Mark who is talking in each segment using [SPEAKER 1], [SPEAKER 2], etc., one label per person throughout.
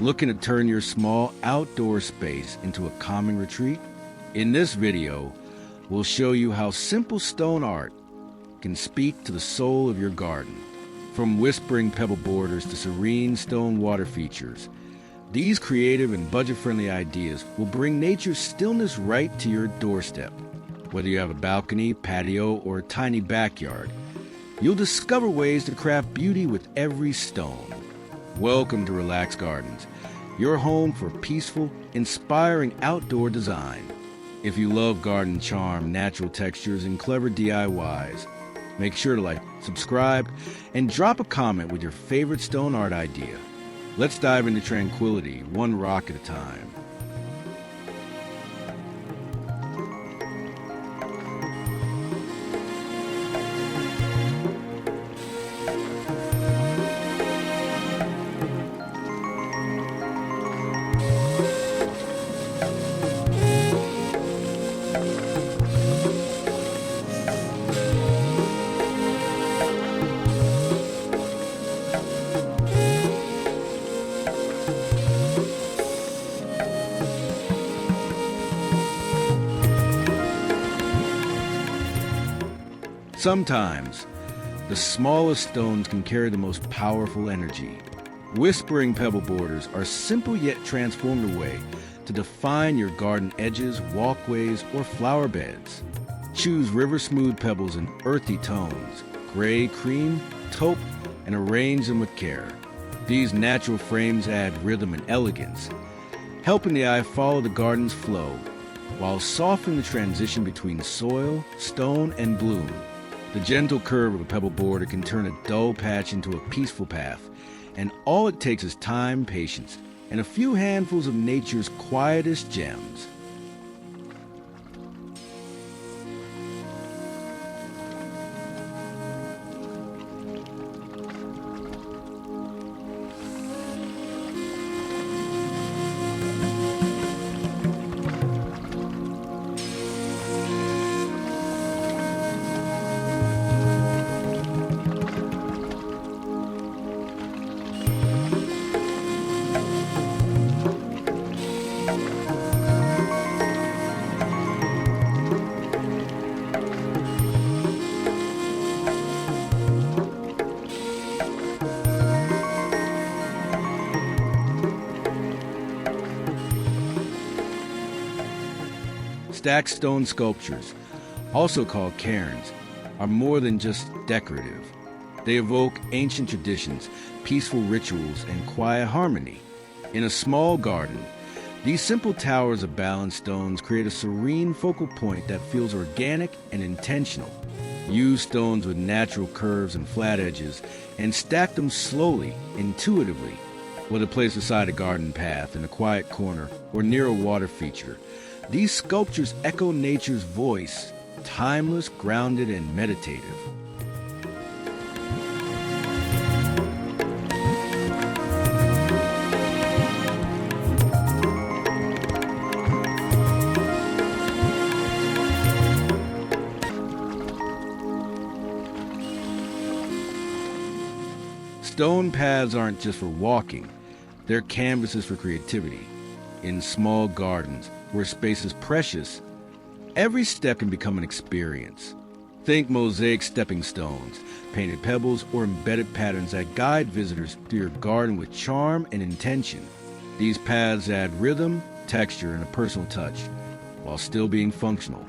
[SPEAKER 1] Looking to turn your small outdoor space into a calming retreat? In this video, we'll show you how simple stone art can speak to the soul of your garden. From whispering pebble borders to serene stone water features, these creative and budget-friendly ideas will bring nature's stillness right to your doorstep. Whether you have a balcony, patio, or a tiny backyard, you'll discover ways to craft beauty with every stone. Welcome to Relax Gardens, your home for peaceful, inspiring outdoor design. If you love garden charm, natural textures, and clever DIYs, make sure to like, subscribe, and drop a comment with your favorite stone art idea. Let's dive into tranquility, one rock at a time. Sometimes, the smallest stones can carry the most powerful energy. Whispering pebble borders are simple yet transformed a way to define your garden edges, walkways, or flower beds. Choose river-smooth pebbles in earthy tones, gray, cream, taupe, and arrange them with care. These natural frames add rhythm and elegance, helping the eye follow the garden's flow, while softening the transition between soil, stone, and bloom. The gentle curve of a pebble border can turn a dull patch into a peaceful path, and all it takes is time, patience, and a few handfuls of nature's quietest gems. Stacked stone sculptures, also called cairns, are more than just decorative. They evoke ancient traditions, peaceful rituals, and quiet harmony. In a small garden, these simple towers of balanced stones create a serene focal point that feels organic and intentional. Use stones with natural curves and flat edges, and stack them slowly, intuitively. Whether placed beside a garden path, in a quiet corner, or near a water feature, these sculptures echo nature's voice, timeless, grounded, and meditative. Stone paths aren't just for walking, they're canvases for creativity. In small gardens, where space is precious, every step can become an experience. Think mosaic stepping stones, painted pebbles, or embedded patterns that guide visitors through your garden with charm and intention. These paths add rhythm, texture, and a personal touch, while still being functional.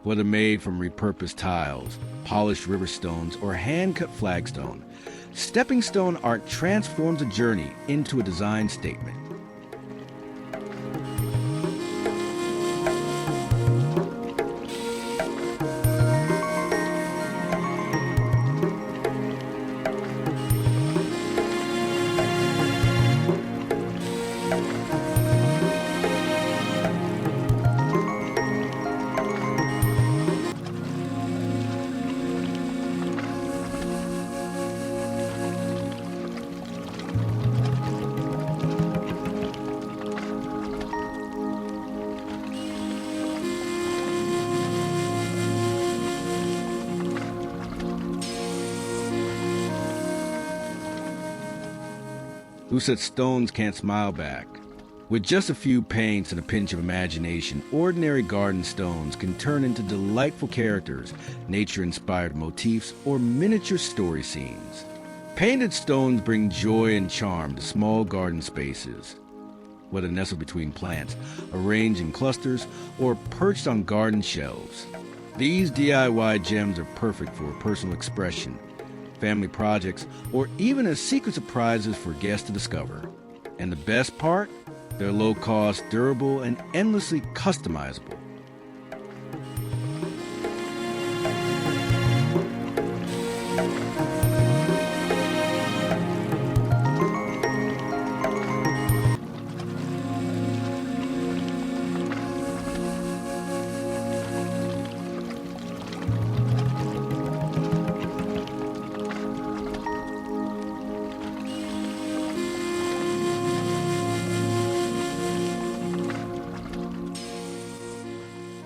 [SPEAKER 1] Whether made from repurposed tiles, polished river stones, or hand-cut flagstone, stepping stone art transforms a journey into a design statement. Who said stones can't smile back? With just a few paints and a pinch of imagination, ordinary garden stones can turn into delightful characters, nature-inspired motifs, or miniature story scenes. Painted stones bring joy and charm to small garden spaces. Whether nestled between plants, arranged in clusters, or perched on garden shelves, these DIY gems are perfect for personal expression, family projects, or even as secret surprises for guests to discover. And the best part? They're low-cost, durable, and endlessly customizable.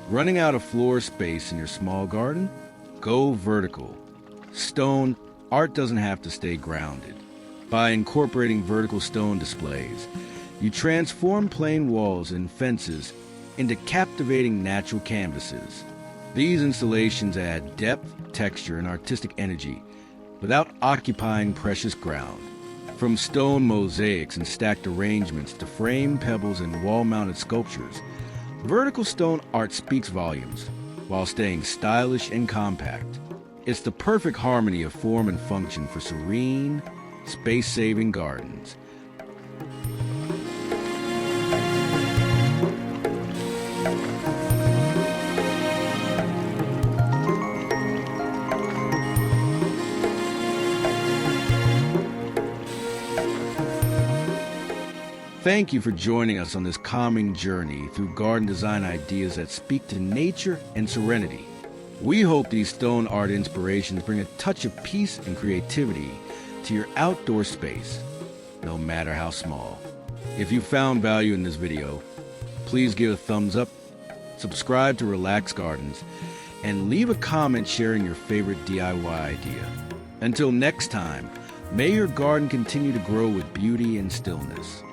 [SPEAKER 1] Running out of floor space in your small garden? Go vertical. Stone art doesn't have to stay grounded. By incorporating vertical stone displays, you transform plain walls and fences into captivating natural canvases. These installations add depth, texture, and artistic energy without occupying precious ground. From stone mosaics and stacked arrangements to framed pebbles and wall-mounted sculptures, vertical stone art speaks volumes while staying stylish and compact. It's the perfect harmony of form and function for serene, space-saving gardens. Thank you for joining us on this calming journey through garden design ideas that speak to nature and serenity. We hope these stone art inspirations bring a touch of peace and creativity to your outdoor space, no matter how small. If you found value in this video, please give a thumbs up, subscribe to Relax Gardens, and leave a comment sharing your favorite DIY idea. Until next time, may your garden continue to grow with beauty and stillness.